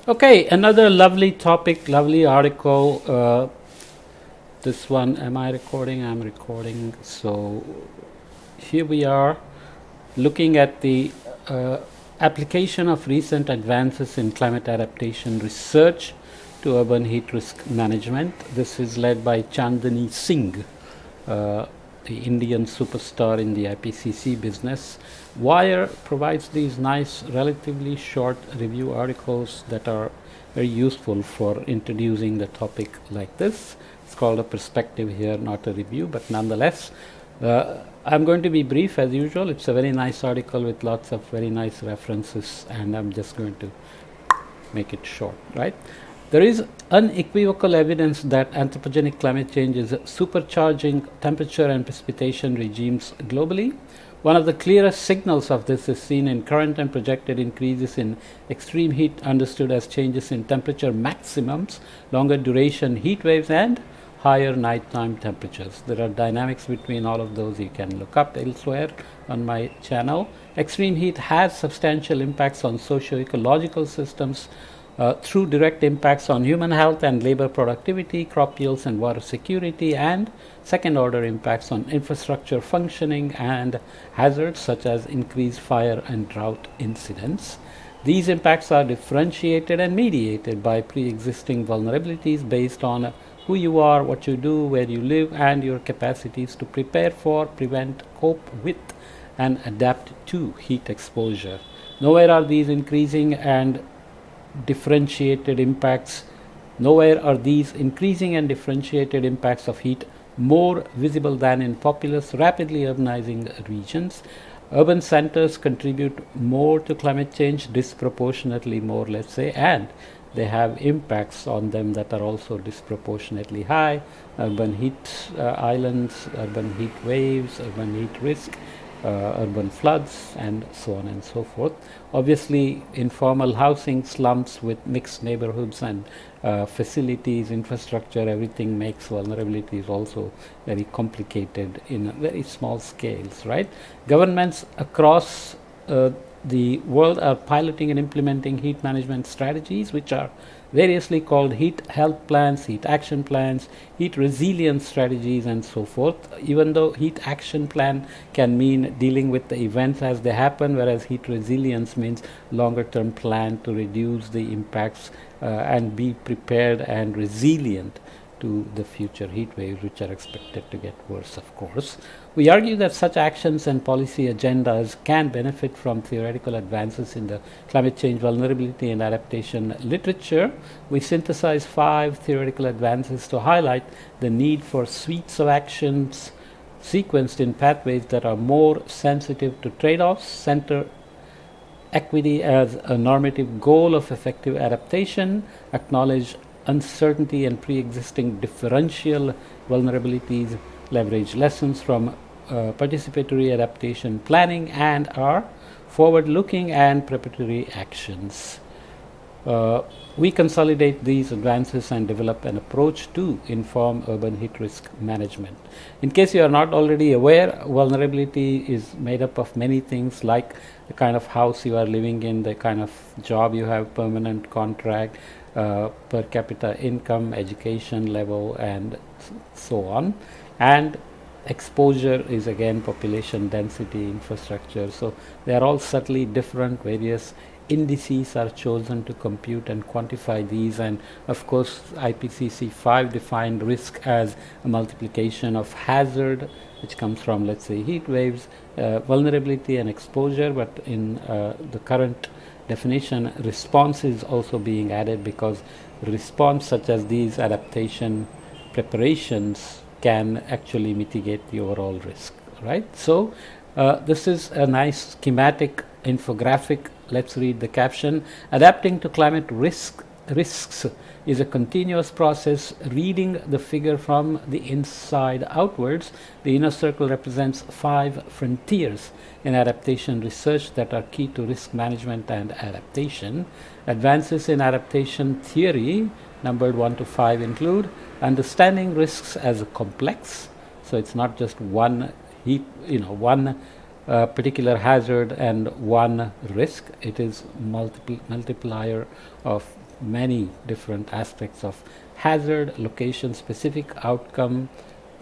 Okay, another lovely topic, lovely article. This one, am I recording? I'm recording. So here we are looking at the application of recent advances in climate adaptation research to urban heat risk management. This is led by Chandani Singh, the Indian superstar in the IPCC business. Wire provides these nice, relatively short review articles that are very useful for introducing the topic like this. It's called a perspective here, not a review, but nonetheless, I'm going to be brief as usual. It's a very nice article with lots of very nice references, and I'm just going to make it short, right? There is unequivocal evidence that anthropogenic climate change is supercharging temperature and precipitation regimes globally. One of the clearest signals of this is seen in current and projected increases in extreme heat, understood as changes in temperature maximums, longer duration heat waves, and higher nighttime temperatures. There are dynamics between all of those you can look up elsewhere on my channel. Extreme heat has substantial impacts on socio-ecological systems through direct impacts on human health and labor productivity, crop yields and water security, and second order impacts on infrastructure functioning and hazards such as increased fire and drought incidents. These impacts are differentiated and mediated by pre-existing vulnerabilities based on who you are, what you do, where you live, and your capacities to prepare for, prevent, cope with, and adapt to heat exposure. Nowhere are these increasing and differentiated impacts. Nowhere are these increasing and differentiated impacts of heat more visible than in populous, rapidly urbanizing regions. Urban centers contribute more to climate change, disproportionately more, let's say, and they have impacts on them that are also disproportionately high. Urban heat islands, urban heat waves, urban heat risk, urban floods, and so on and so forth. Obviously, informal housing, slums with mixed neighborhoods and facilities, infrastructure, everything makes vulnerabilities also very complicated in very small scales, right? Governments across the world are piloting and implementing heat management strategies, which are variously called heat health plans, heat action plans, heat resilience strategies, and so forth. Even though heat action plan can mean dealing with the events as they happen, whereas heat resilience means longer term plan to reduce the impacts and be prepared and resilient to the future heat waves, which are expected to get worse, of course. We argue that such actions and policy agendas can benefit from theoretical advances in the climate change vulnerability and adaptation literature. We synthesize 5 theoretical advances to highlight the need for suites of actions sequenced in pathways that are more sensitive to trade-offs, center equity as a normative goal of effective adaptation, acknowledge uncertainty and pre-existing differential vulnerabilities, leverage lessons from participatory adaptation planning, and are forward-looking and preparatory actions. We consolidate these advances and develop an approach to inform urban heat risk management. In case you are not already aware, vulnerability is made up of many things, like the kind of house you are living in, the kind of job you have, permanent contract, per capita income, education level, and so on. And exposure is again population density, infrastructure. So they are all subtly different. Various indices are chosen to compute and quantify these, and of course IPCC 5 defined risk as a multiplication of hazard, which comes from, let's say, heat waves, vulnerability and exposure, but in the current definition, response is also being added, because response such as these adaptation preparations can actually mitigate the overall risk, right? So this is a nice schematic infographic. Let's read the caption. Adapting to climate risks is a continuous process. Reading the figure from the inside outwards, the inner circle represents 5 frontiers in adaptation research that are key to risk management and adaptation. Advances in adaptation theory, numbered 1 to 5, include understanding risks as a complex. So it's not just one particular hazard and one risk. It is multiplier of many different aspects of hazard, location specific, outcome,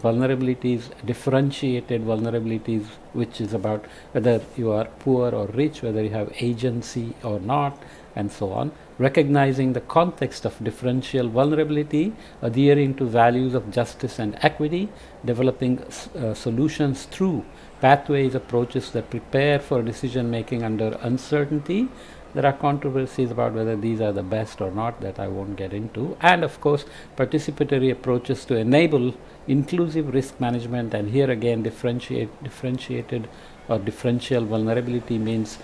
vulnerabilities, differentiated vulnerabilities, which is about whether you are poor or rich, whether you have agency or not, and so on. Recognizing the context of differential vulnerability, adhering to values of justice and equity, developing solutions through pathways, approaches that prepare for decision making under uncertainty. There are controversies about whether these are the best or not, that I won't get into. And of course, participatory approaches to enable inclusive risk management. And here again, differentiated or differential vulnerability means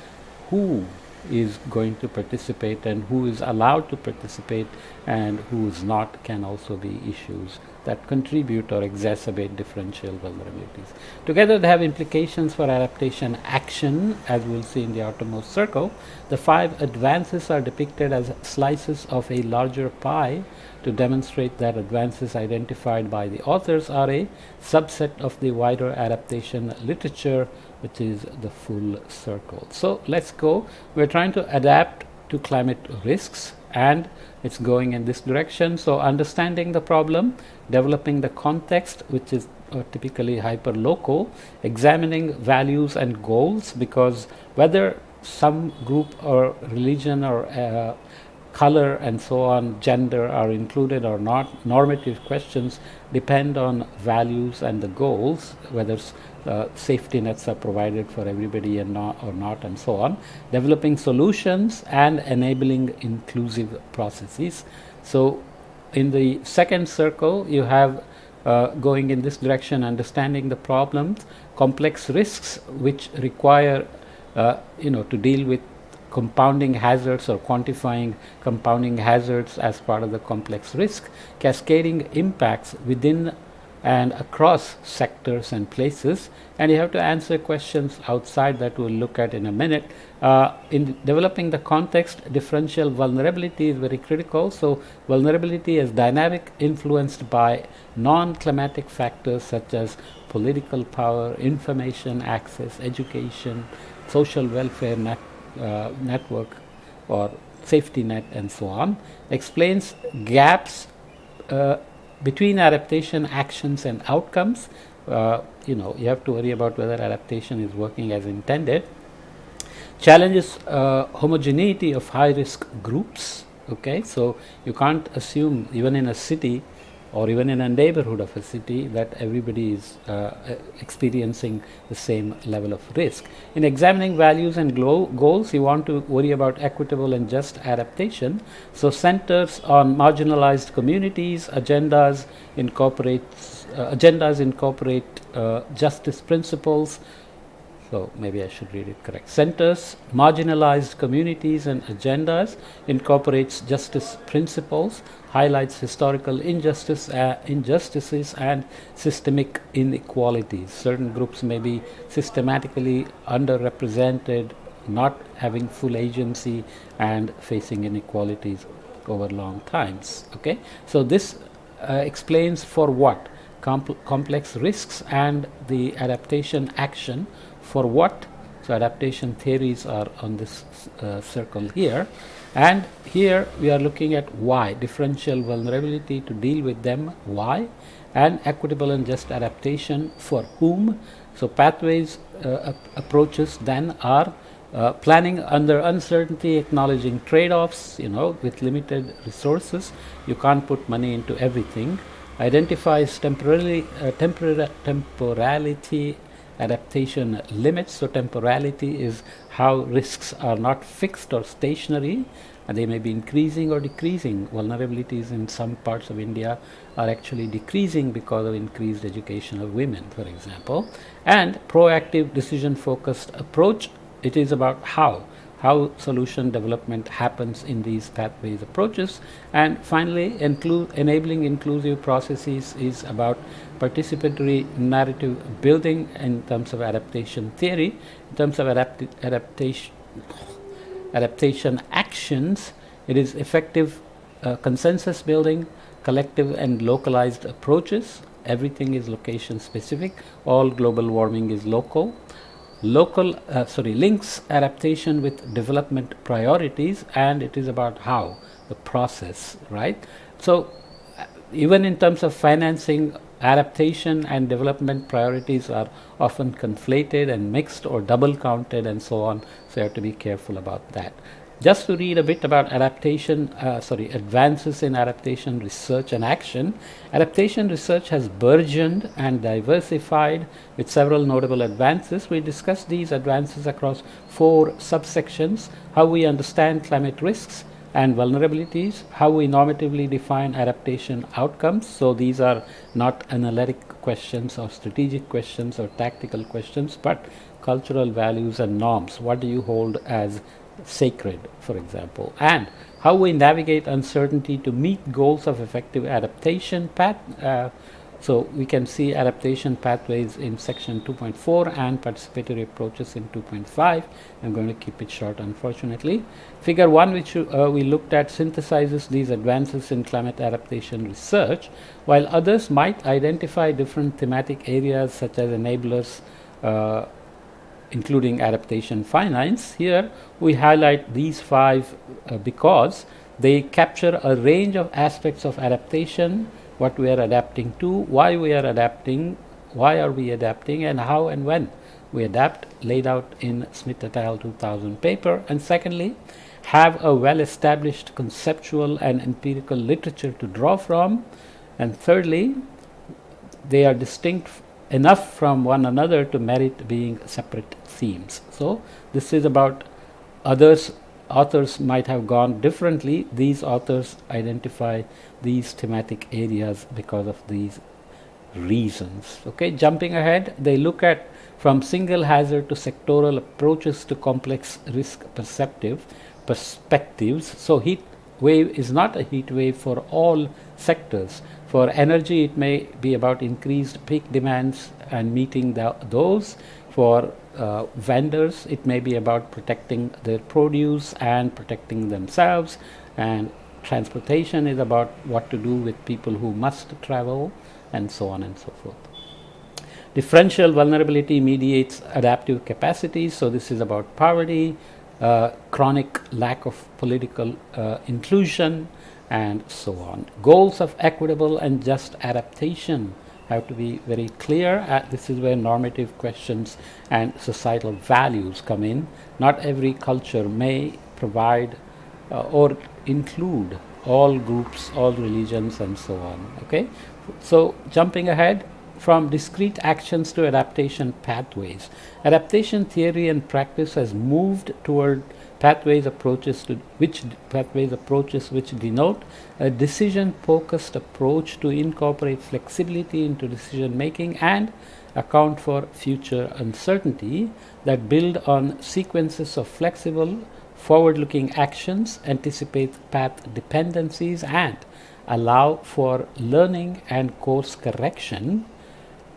who is going to participate and who is allowed to participate and who is not, can also be issues that contribute or exacerbate differential vulnerabilities. Together they have implications for adaptation action, as we'll see in the outermost circle. The 5 advances are depicted as slices of a larger pie to demonstrate that advances identified by the authors are a subset of the wider adaptation literature, which is the full circle. So let's go. We're trying to adapt to climate risks, and it's going in this direction. So understanding the problem, developing the context, which is typically hyper-local, examining values and goals, because whether some group or religion or color and so on, gender are included or not, normative questions depend on values and the goals, whether safety nets are provided for everybody and not or not, and so on. Developing solutions and enabling inclusive processes. So in the second circle you have going in this direction, understanding the problems, complex risks which require to deal with compounding hazards or quantifying compounding hazards as part of the complex risk, cascading impacts within and across sectors and places, and you have to answer questions outside that we'll look at in a minute. In developing the context, differential vulnerability is very critical. So vulnerability is dynamic, influenced by non-climatic factors such as political power, information access, education, social welfare network or safety net, and so on. Explains gaps between adaptation actions and outcomes. You have to worry about whether adaptation is working as intended. Challenges homogeneity of high risk groups. Okay, so you can't assume even in a city or even in a neighborhood of a city that everybody is experiencing the same level of risk. In examining values and goals, you want to worry about equitable and just adaptation. So centers on marginalized communities, agendas incorporate justice principles. So maybe I should read it correct. Centers, marginalized communities and agendas, incorporates justice principles, highlights historical injustices and systemic inequalities. Certain groups may be systematically underrepresented, not having full agency and facing inequalities over long times. Okay, so this explains for what complex risks and the adaptation action for what. So adaptation theories are on this circle here, and here we are looking at why, differential vulnerability to deal with them, why, and equitable and just adaptation for whom. So pathways approaches then are planning under uncertainty, acknowledging trade-offs. With limited resources you can't put money into everything. Identifies temporality adaptation limits. So temporality is how risks are not fixed or stationary, and they may be increasing or decreasing. Vulnerabilities in some parts of India are actually decreasing because of increased education of women, for example. And proactive decision focused approach, it is about how solution development happens in these pathways approaches. And finally, enabling inclusive processes is about participatory narrative building in terms of adaptation theory. In terms of adaptation actions, it is effective consensus building, collective and localized approaches. Everything is location specific. All global warming is local. links adaptation with development priorities, and it is about how the process, right? So even in terms of financing, adaptation and development priorities are often conflated and mixed or double counted and so on, so you have to be careful about that. Just to read a bit about advances in adaptation research and action. Adaptation research has burgeoned and diversified with several notable advances. We discussed these advances across 4 subsections: how we understand climate risks and vulnerabilities, how we normatively define adaptation outcomes. So these are not analytic questions or strategic questions or tactical questions, but cultural values and norms. What do you hold as sacred, for example? And how we navigate uncertainty to meet goals of effective adaptation. So we can see adaptation pathways in section 2.4 and participatory approaches in 2.5. I'm going to keep it short, unfortunately. Figure 1, which we looked at, synthesizes these advances in climate adaptation research, while others might identify different thematic areas such as enablers, including adaptation finance. Here we highlight these 5 because they capture a range of aspects of adaptation: what we are adapting to, why we are adapting, why are we adapting, and how and when we adapt, laid out in Smith et al. 2000 paper. And secondly, have a well-established conceptual and empirical literature to draw from. And thirdly, they are distinct enough from one another to merit being separate themes. So this is about authors might have gone differently. These authors identify these thematic areas because of these reasons. Okay, jumping ahead, they look at from single hazard to sectoral approaches to complex risk perspectives. So heat wave is not a heat wave for all sectors. For energy, it may be about increased peak demands and meeting those. For vendors, it may be about protecting their produce and protecting themselves, and transportation is about what to do with people who must travel, and so on and so forth. Differential vulnerability mediates adaptive capacities, so this is about poverty, chronic lack of political inclusion, and so on. Goals of equitable and just adaptation have to be very clear. This is where normative questions and societal values come in. Not every culture may provide or include all groups, all religions, and so on. Okay, so jumping ahead, from discrete actions to adaptation pathways. Adaptation theory and practice has moved toward approaches which denote a decision-focused approach to incorporate flexibility into decision making and account for future uncertainty, that build on sequences of flexible, forward-looking actions, anticipate path dependencies, and allow for learning and course correction.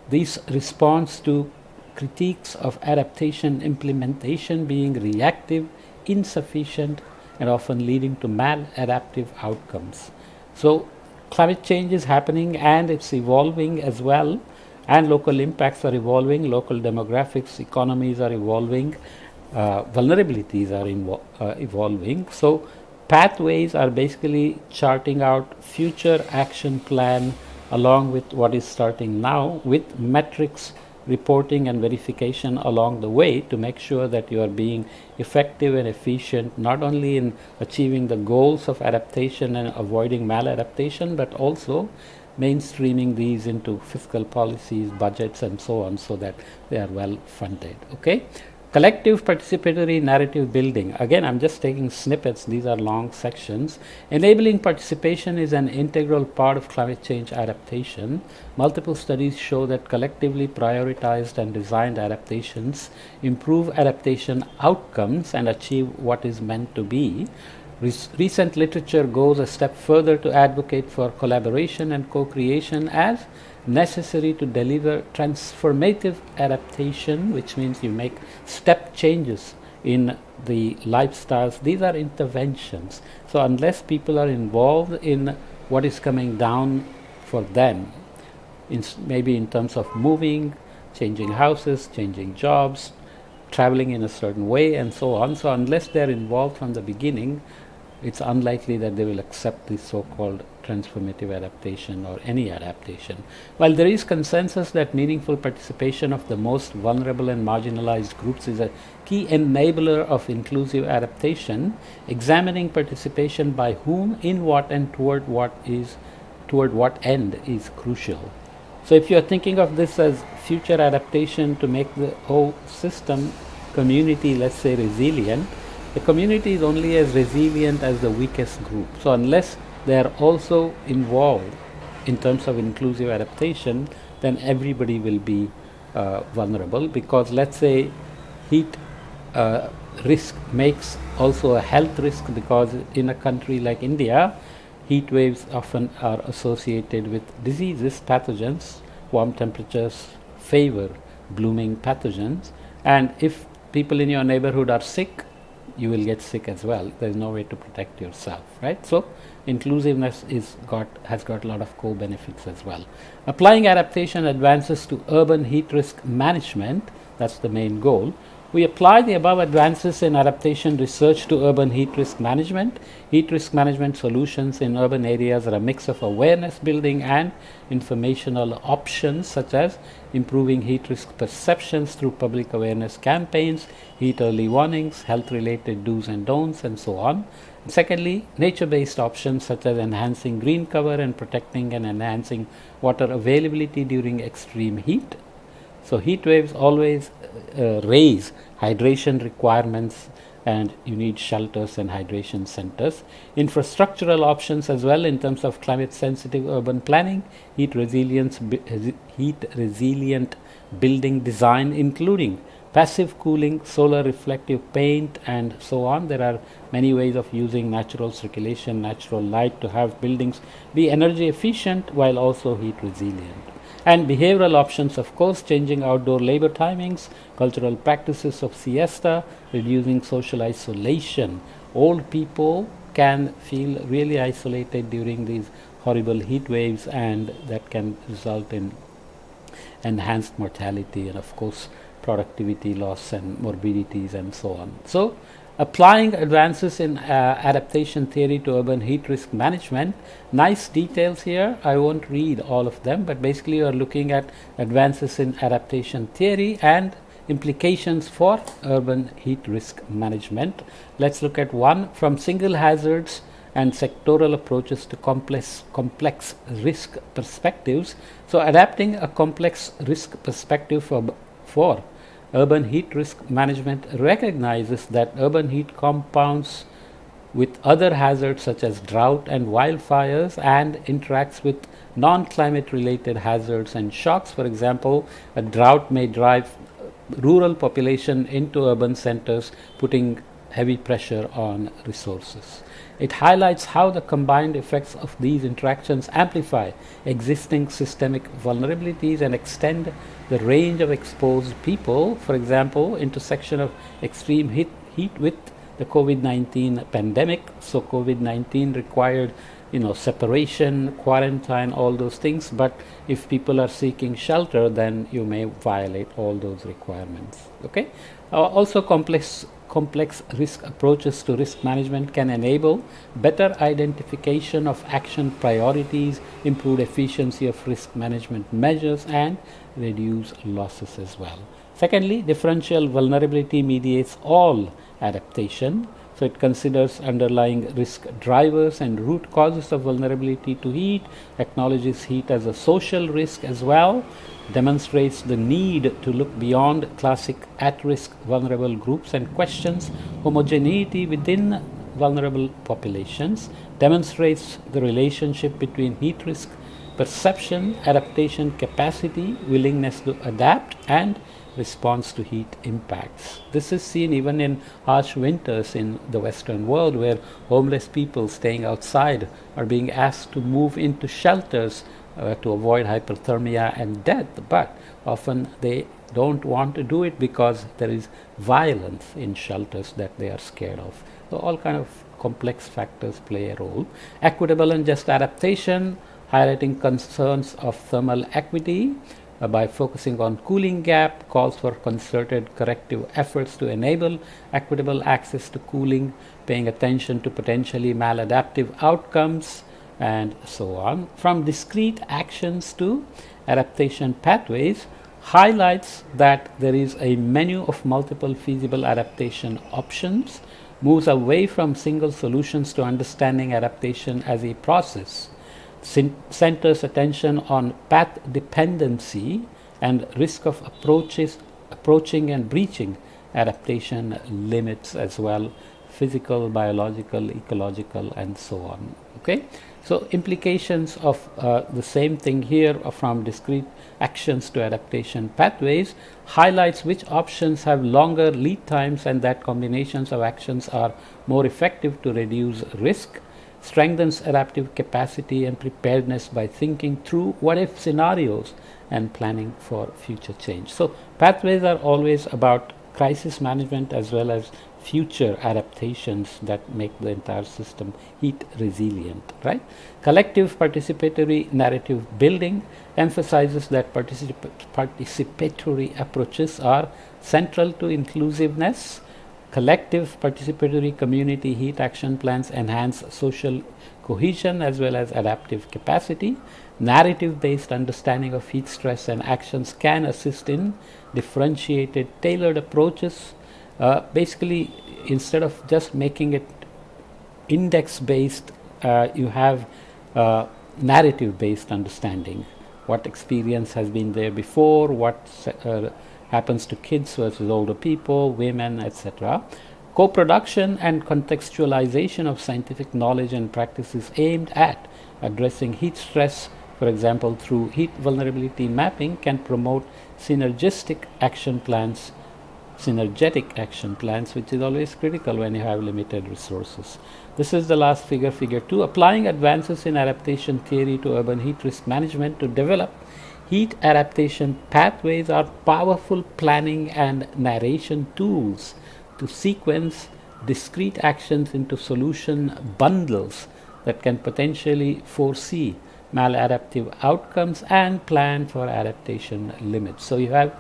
These response to critiques of adaptation implementation being reactive, insufficient, and often leading to maladaptive outcomes. So climate change is happening and it's evolving as well, and local impacts are evolving, local demographics, economies are evolving, vulnerabilities are evolving. So pathways are basically charting out future action plan along with what is starting now, with metrics, reporting and verification along the way to make sure that you are being effective and efficient, not only in achieving the goals of adaptation and avoiding maladaptation, but also mainstreaming these into fiscal policies, budgets, and so on, so that they are well funded. Okay. Collective participatory narrative building. Again, I'm just taking snippets. These are long sections. Enabling participation is an integral part of climate change adaptation. Multiple studies show that collectively prioritized and designed adaptations improve adaptation outcomes and achieve what is meant to be. Recent literature goes a step further to advocate for collaboration and co-creation as necessary to deliver transformative adaptation, which means you make step changes in the lifestyles. These are interventions. So unless people are involved in what is coming down for them, maybe in terms of moving, changing houses, changing jobs, traveling in a certain way and so on. So unless they're involved from the beginning, it's unlikely that they will accept the so-called transformative adaptation or any adaptation. While there is consensus that meaningful participation of the most vulnerable and marginalized groups is a key enabler of inclusive adaptation, examining participation by whom, in what, and toward what end is crucial. So if you are thinking of this as future adaptation to make the whole system, community, let's say, resilient, the community is only as resilient as the weakest group. So unless they are also involved in terms of inclusive adaptation, then everybody will be vulnerable, because let's say heat risk makes also a health risk, because in a country like India, heat waves often are associated with diseases, pathogens. Warm temperatures favor blooming pathogens, and if people in your neighborhood are sick, you will get sick as well. There is no way to protect yourself, right? So inclusiveness has got a lot of co-benefits as well. Applying adaptation advances to urban heat risk management, that's the main goal. We apply the above advances in adaptation research to urban heat risk management. Heat risk management solutions in urban areas are a mix of awareness building and informational options, such as improving heat risk perceptions through public awareness campaigns, heat early warnings, health-related do's and don'ts, and so on. And secondly, nature-based options such as enhancing green cover and protecting and enhancing water availability during extreme heat. So heat waves always raise hydration requirements, and you need shelters and hydration centers. Infrastructural options as well in terms of climate sensitive urban planning, heat resilient building design, including passive cooling, solar reflective paint, and so on. There are many ways of using natural circulation, natural light to have buildings be energy efficient while also heat resilient. And behavioral options, of course, changing outdoor labor timings, cultural practices of siesta, reducing social isolation. Old people can feel really isolated during these horrible heat waves, and that can result in enhanced mortality and, of course, productivity loss and morbidities and so on. So applying advances in adaptation theory to urban heat risk management, nice details here. I won't read all of them, but basically you are looking at advances in adaptation theory and implications for urban heat risk management. Let's look at one: from single hazards and sectoral approaches to complex risk perspectives. So adapting a complex risk perspective for urban heat risk management recognizes that urban heat compounds with other hazards such as drought and wildfires, and interacts with non-climate related hazards and shocks. For example, a drought may drive rural population into urban centers, putting heavy pressure on resources. It highlights how the combined effects of these interactions amplify existing systemic vulnerabilities and extend the range of exposed people. For example, intersection of extreme heat with the COVID-19 pandemic. So COVID-19 required separation, quarantine, all those things, but if people are seeking shelter, then you may violate all those requirements. Okay. Also complex risk approaches to risk management can enable better identification of action priorities, improve efficiency of risk management measures, and reduce losses as well. Secondly, differential vulnerability mediates all adaptation. So it considers underlying risk drivers and root causes of vulnerability to heat, acknowledges heat as a social risk as well, demonstrates the need to look beyond classic at-risk vulnerable groups and questions homogeneity within vulnerable populations, demonstrates the relationship between heat risk perception, adaptation capacity, willingness to adapt, and response to heat impacts. This is seen even in harsh winters in the Western world, where homeless people staying outside are being asked to move into shelters to avoid hypothermia and death, but often they don't want to do it because there is violence in shelters that they are scared of. So all kind of complex factors play a role. Equitable and just adaptation, highlighting concerns of thermal equity, by focusing on cooling gap, calls for concerted corrective efforts to enable equitable access to cooling, paying attention to potentially maladaptive outcomes, and so on. From discrete actions to adaptation pathways, highlights that there is a menu of multiple feasible adaptation options, moves away from single solutions to understanding adaptation as a process, centers attention on path dependency and risk of approaching and breaching adaptation limits as well, physical, biological, ecological, and so on. Okay, so implications of the same thing here from discrete actions to adaptation pathways highlights which options have longer lead times and that combinations of actions are more effective to reduce risk, strengthens adaptive capacity and preparedness by thinking through what if scenarios and planning for future change. So pathways are always about crisis management as well as future adaptations that make the entire system heat resilient, right? Collective participatory narrative building emphasizes that participatory approaches are central to inclusiveness. Collective participatory community heat action plans enhance social cohesion as well as adaptive capacity. Narrative based understanding of heat stress and actions can assist in differentiated tailored approaches. Basically, instead of just making it index based, you have narrative based understanding. What experience has been there before, what happens to kids versus older people, women, etc. Co-production and contextualization of scientific knowledge and practices aimed at addressing heat stress, for example, through heat vulnerability mapping, can promote synergetic action plans, which is always critical when you have limited resources. This is the last figure, figure 2. Applying advances in adaptation theory to urban heat risk management to develop heat adaptation pathways are powerful planning and narration tools to sequence discrete actions into solution bundles that can potentially foresee maladaptive outcomes and plan for adaptation limits. So you have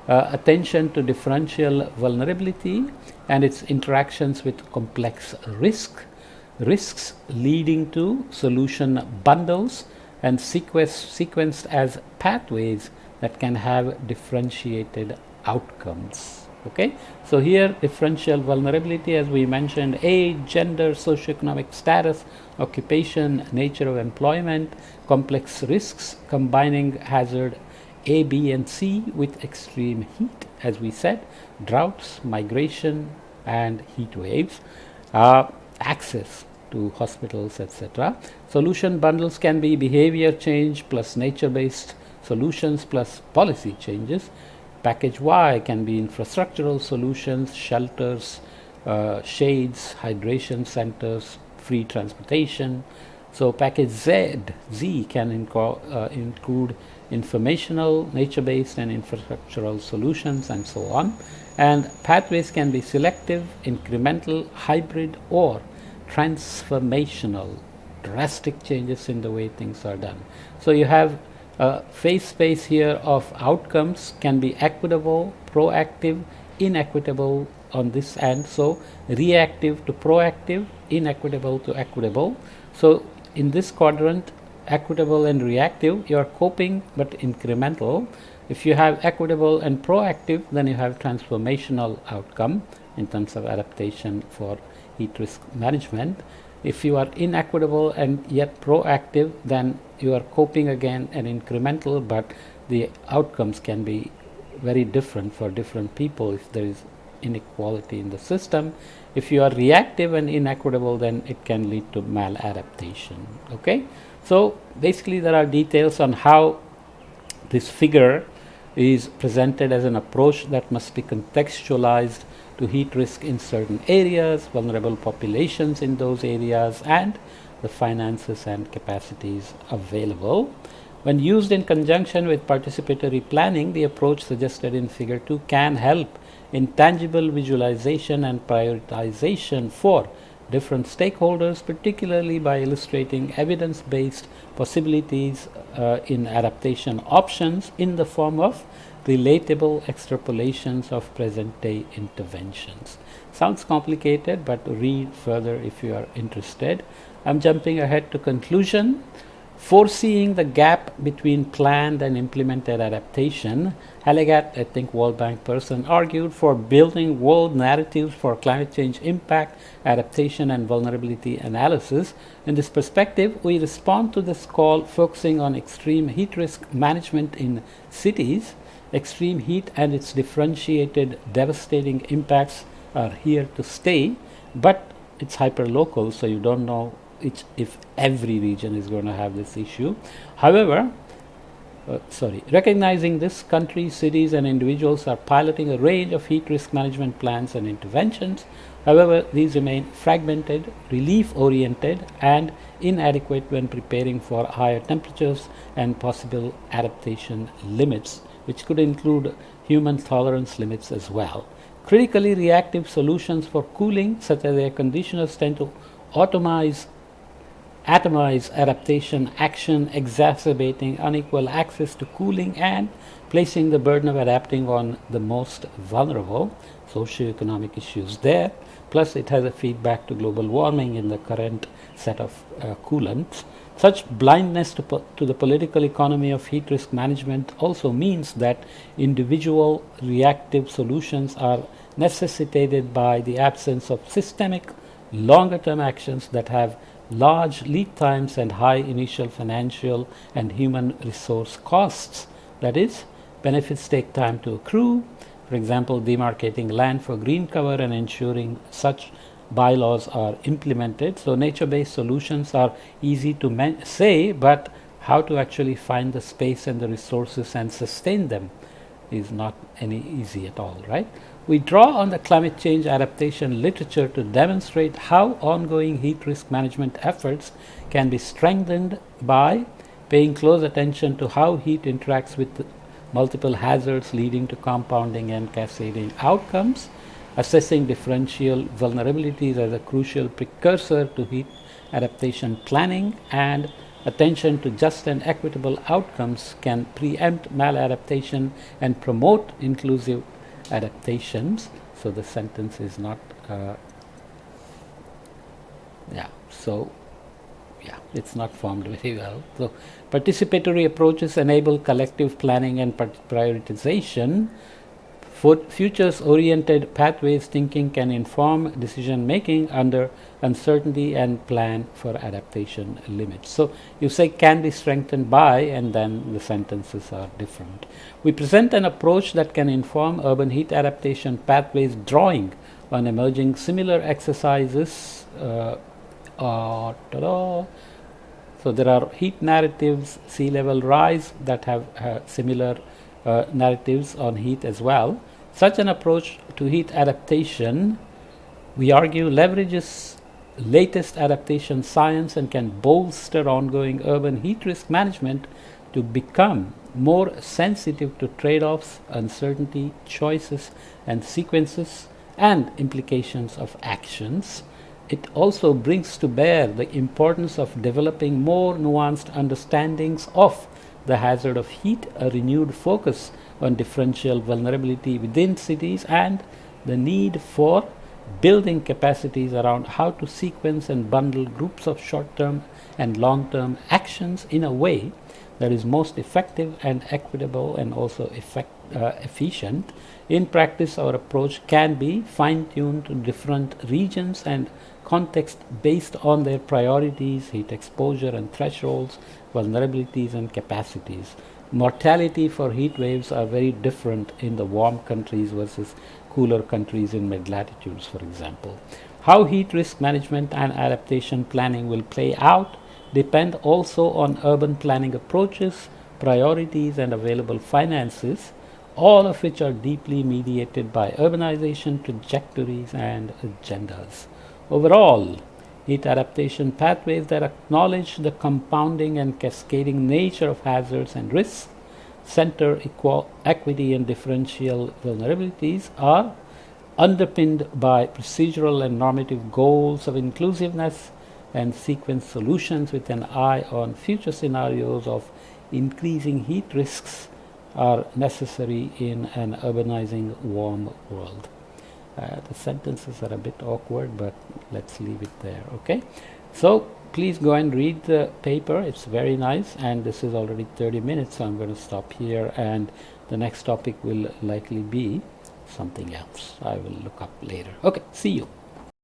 attention to differential vulnerability and its interactions with complex risks leading to solution bundles and sequenced as pathways that can have differentiated outcomes. Okay, so here differential vulnerability, as we mentioned, age, gender, socioeconomic status, occupation, nature of employment, complex risks, combining hazard A, B, and C with extreme heat, as we said, droughts, migration, and heat waves, access to hospitals, etc. Solution bundles can be behavior change plus nature-based solutions plus policy changes. Package Y can be infrastructural solutions, shelters, shades, hydration centers, free transportation. So package Z can include informational, nature-based and infrastructural solutions, and so on. And pathways can be selective, incremental, hybrid, or transformational, drastic changes in the way things are done. So you have a phase space here of outcomes can be equitable, proactive, inequitable on this end. So reactive to proactive, inequitable to equitable. So in this quadrant, equitable and reactive, you are coping but incremental. If you have equitable and proactive, then you have transformational outcome in terms of adaptation for heat risk management. If you are inequitable and yet proactive, then you are coping again and incremental, but the outcomes can be very different for different people if there is inequality in the system. If you are reactive and inequitable, then it can lead to maladaptation. Okay, so basically there are details on how this figure is presented as an approach that must be contextualized to heat risk in certain areas, vulnerable populations in those areas, and the finances and capacities available. When used in conjunction with participatory planning, the approach suggested in figure 2 can help in tangible visualization and prioritization for different stakeholders, particularly by illustrating evidence-based possibilities in adaptation options in the form of relatable extrapolations of present-day interventions. Sounds complicated, but read further if you are interested. I'm jumping ahead to conclusion. Foreseeing the gap between planned and implemented adaptation, Halligat, I think World Bank person, argued for building world narratives for climate change impact, adaptation and vulnerability analysis. In this perspective, we respond to this call focusing on extreme heat risk management in cities. Extreme heat and its differentiated devastating impacts are here to stay, but it's hyperlocal, so you don't know if every region is going to have this issue. However, recognizing this, countries, cities and individuals are piloting a range of heat risk management plans and interventions. However, these remain fragmented, relief-oriented and inadequate when preparing for higher temperatures and possible adaptation limits, which could include human tolerance limits as well. Critically reactive solutions for cooling, such as air conditioners, tend to atomize adaptation action, exacerbating unequal access to cooling and placing the burden of adapting on the most vulnerable. Socioeconomic issues there. Plus, it has a feedback to global warming in the current set of coolants. Such blindness to the political economy of heat risk management also means that individual reactive solutions are necessitated by the absence of systemic, longer-term actions that have large lead times and high initial financial and human resource costs. That is, benefits take time to accrue. For example, demarcating land for green cover and ensuring such bylaws are implemented. So nature-based solutions are easy to say, but how to actually find the space and the resources and sustain them is not any easy at all, right? We draw on the climate change adaptation literature to demonstrate how ongoing heat risk management efforts can be strengthened by paying close attention to how heat interacts with multiple hazards leading to compounding and cascading outcomes, assessing differential vulnerabilities as a crucial precursor to heat adaptation planning, and attention to just and equitable outcomes can preempt maladaptation and promote inclusive adaptations. So the sentence is not it's not formed very well. So participatory approaches enable collective planning and prioritization. For futures-oriented pathways thinking can inform decision-making under uncertainty and plan for adaptation limits. So you say can be strengthened by, and then the sentences are different. We present an approach that can inform urban heat adaptation pathways, drawing on emerging similar exercises. So there are heat narratives, sea level rise, that have similar narratives on heat as well. Such an approach to heat adaptation, we argue, leverages latest adaptation science and can bolster ongoing urban heat risk management to become more sensitive to trade-offs, uncertainty, choices, and sequences and implications of actions. It also brings to bear the importance of developing more nuanced understandings of the hazard of heat, a renewed focus on differential vulnerability within cities, and the need for building capacities around how to sequence and bundle groups of short-term and long-term actions in a way that is most effective and equitable and also efficient. In practice, our approach can be fine-tuned to different regions and context based on their priorities, heat exposure and thresholds, vulnerabilities and capacities. Mortality for heat waves are very different in the warm countries versus cooler countries in mid-latitudes, for example. How heat risk management and adaptation planning will play out depend also on urban planning approaches, priorities and available finances, all of which are deeply mediated by urbanization trajectories and agendas. Overall, heat adaptation pathways that acknowledge the compounding and cascading nature of hazards and risks, center equity and differential vulnerabilities, are underpinned by procedural and normative goals of inclusiveness and sequence solutions with an eye on future scenarios of increasing heat risks are necessary in an urbanizing warm world. The sentences are a bit awkward, but let's leave it there. Okay, so please go and read the paper. It's very nice, and this is already 30 minutes, so I'm going to stop here, and the next topic will likely be something else. I will look up later. Okay, see you.